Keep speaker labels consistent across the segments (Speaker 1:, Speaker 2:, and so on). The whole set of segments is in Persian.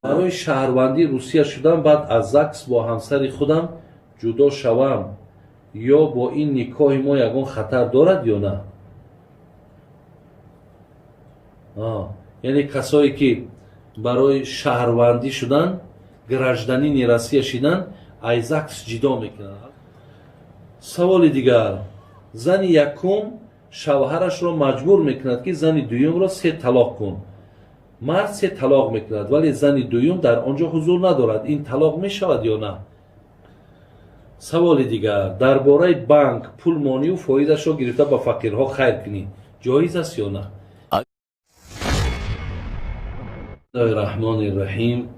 Speaker 1: برای شهروندی روسیه شدم، بعد از زکس با همسر خودم جدا شوم، یا با این نکاح ما یگان خطر دارد یا نه؟ یعنی کسایی که برای شهروندی شدن، گражданини Россия شدن، از زکس جدا میکنند. سوال دیگر، زن یکم شوهرش را مجبور میکند که زن دویم را 3 طلاق کن. مرد 3 طلاق میکند ولی زن دویم در آنجا حضور ندارد. این طلاق میشود یا نه؟ سوال دیگر، درباره بانک پول مانی و فایده‌اش را گرفته با فقیرها خیر کنی، جایز است یا نه؟ بسم الله الرحمن الرحیم.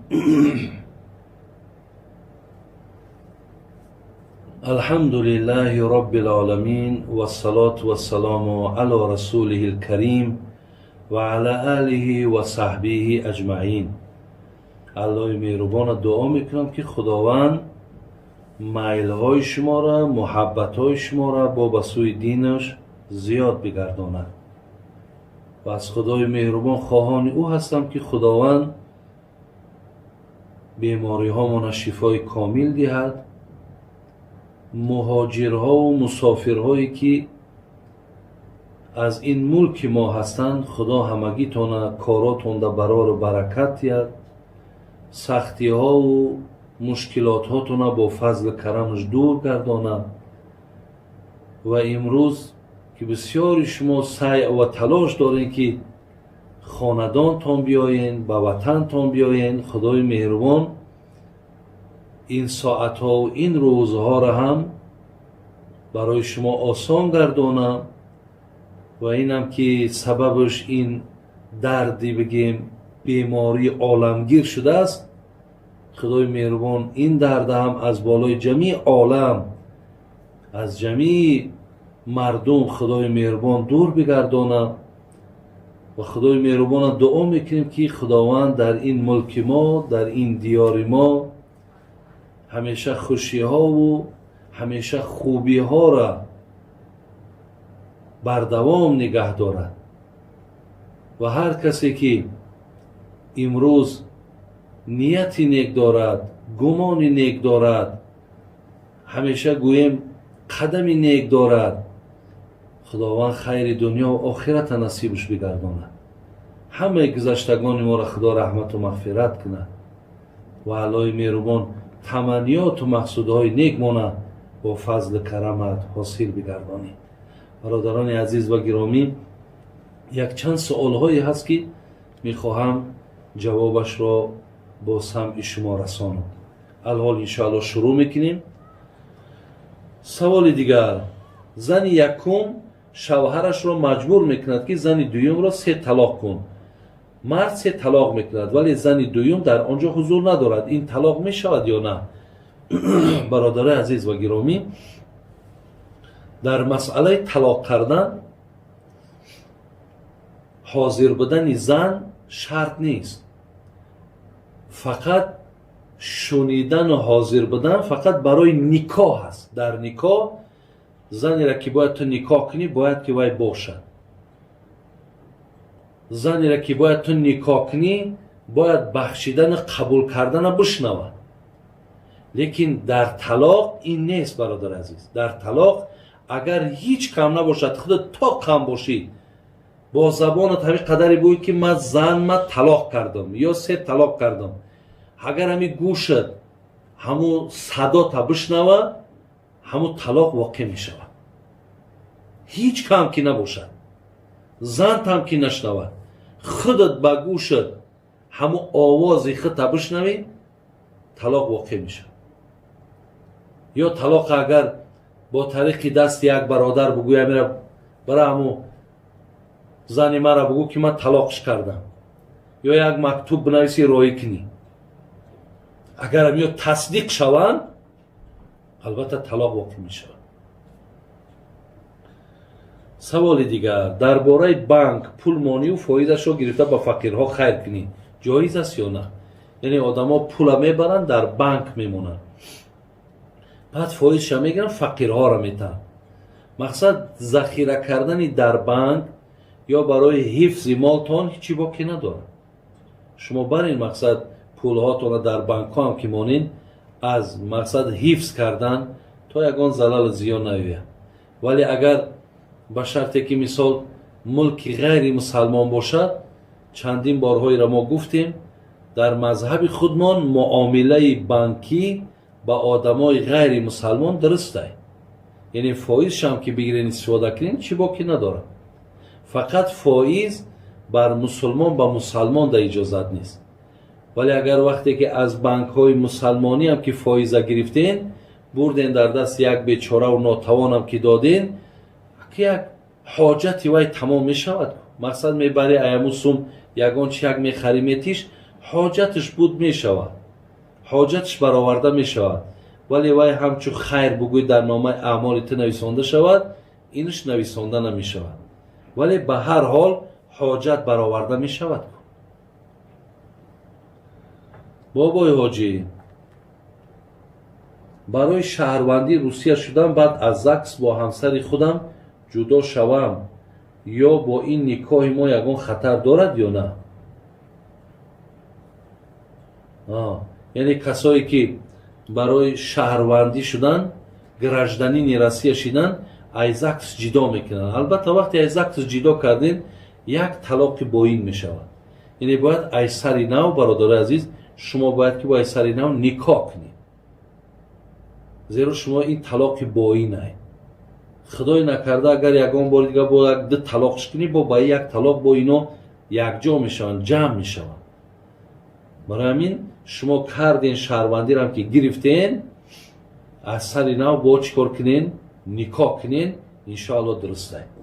Speaker 1: الحمد لله رب العالمین و الصلاة و السلام علی رسوله الکریم و علی آله و صحبه اجمعین. الله مهربان دعا میکنم که خداوند میل‌های شما را، محبت‌های شما را با به سوی دینش زیاد بگرداند. و از خدای مهربان خواهان او هستم که خداوند بیماری ها را شفای کامل دهد. مهاجرها و مسافرهایی که از این ملک ما هستند، خدا همگی تان کاراتون در برار برکت دهد. سختی ها و مشکلات هاتون با فضل کرمش دور گرداند. و امروز که بسیاری شما سعی و تلاش دارین که خاندان تان بیاین، به وطن تان بیاین، خدای مهربان این ساعت ها و این روزها را هم برای شما آسان گردانم. و اینم که سببش این دردی بگیم بیماری عالمگیر شده است، خدای مهربان این درد هم از بالای جمیع عالم، از جمیع مردم خدای مهربان دور بگردانم. و خدای مهربان دعا میکنیم که خداوند در این ملک ما، در این دیار ما همیشه خوشی ها و همیشه خوبی ها را بردوام نگه دارد. و هر کسی که امروز نیتی نیک دارد، گمانی نیک دارد، همیشه گویم قدمی نیک دارد، خداوند خیر دنیا و آخرت نصیبش بگرداند. همه گذشتگان ما را خدا رحمت و مغفرت کنه و الله مهربان تمنیات و مقصودهای نیک ما با فضل کرمت حاصل بگردانی. برادران عزیز و گرامی، یک چند سوالهایی هست که میخواهم جوابش را با سمع شما رسانم. الحال انشاءالله شروع میکنیم. سوال دیگر، زن یکم شوهرش را مجبور میکند که زن دویم را 3 طلاق کن. مرد 3 طلاق میکند ولی زن دویم در آنجا حضور ندارد. این طلاق میشود یا نه؟ برادر عزیز و گرامی، در مسئله طلاق کردن حاضر بودن زن شرط نیست. فقط شنیدن و حاضر بودن فقط برای نکاح است. در نکاح زنی را که باید تو نکاح کنی باید که وای باشد. زنی را که باید تو نکاح کنی باید بخشیدن قبول کردن بشنود. لیکن در طلاق این نیست برادر عزیز. در طلاق اگر هیچ کم نباشد، خود تا کم باشی، با زبانت همین قدری بگوی که من زن طلاق کردم یا 3 طلاق کردم، اگر همین گوشت همون صدا تا بشنوه، همون طلاق واقع می شود. هیچ کم که نباشد، زن هم که نشنوه، خودت با گوشت همون آوازی خود تا بشنوی، طلاق واقع می شود. یا طلاق اگر با طریق دست یک برادر بگوی میره برای همون زنی مرا بگو که من طلاقش کردم، یا یک مکتوب بنویسی رای کنی، اگر هم یا تصدیق شوند البته طلاق واقع می شود. سوال دیگر، درباره بانک پول مانی و فایده‌اش را گرفته با فقیرها خیر کنی، جایز است یا نه؟ یعنی آدما پول میبرند در بانک میمونند، بعد فایده‌اش میگیرن، فقیرها را میتن. مقصد ذخیره کردن در بانک یا برای حفظ مالتان هیچی باقی نداره. شما بر این مقصد пулҳотона дар банкҳоам ки монин аз мақсад ҳифз кардан то ягон залал зиён наёяд. вале агар ба шарте ки мисол мулки ғайри мусалмон бошад, чандин борҳоиро мо гуфтем, дар мазҳаби худмон муомилаи банкӣ ба одамои ғайри мусалмон дуруст аст. яъне фоизшам ки бигирен истифода кунен чӣ боки надорад. фақат фоиз бар мусулмон ба мусалмон да иҷозат нест. вале агар вақте ки аз банкҳои мусалмониам ки фоиза гирифтен бурден дар даст як бечораву нотавонам ки доден, ки як ҳоҷати вай тамом мешавад. мақсад мебари аяму сум ягон чияк мехари метиш, ҳоҷатш буд мешавад, ҳоҷатш бароварда мешавад. вале вай ҳамчун хайр бугӯй дар номаи аъмоли ту нависонда шавад, инш нависонда намешавад. вале ба ҳар ҳол ҳоҷат бароварда мешавад. бобои ҳоҷӣ, барои шаҳрвандӣ русия шудан баъд аз ЗАГС бо ҳамсари худам ҷудо шавам ё бо ин никоҳи мо ягон хатар дорад ё на? яъне касое ки барои шаҳрвандӣ шудан, гражданини Россия шудан, аз ЗАГС ҷидо мекунанд. албатта вақте аз ЗАГС ҷидо карден, як талоқи боин мешавад. яъне бояд аз сари нав, бародари азиз, шумо бояд ки бо аз сари нав никоҳ кунед. зеро шумо ин талоқи боин аст. худой накарда агар ягон бори дига бо як ду талоқш кунӣ, бо ба як талоқ бо ино якҷо мешаванд, ҷамъ мешаванд. барои ҳамин шумо карден шаҳрвандирам ки гирифтен, аз сари нав бо чӣ кор кунен? Никоҳ кунен, иншоалло дуруст аст.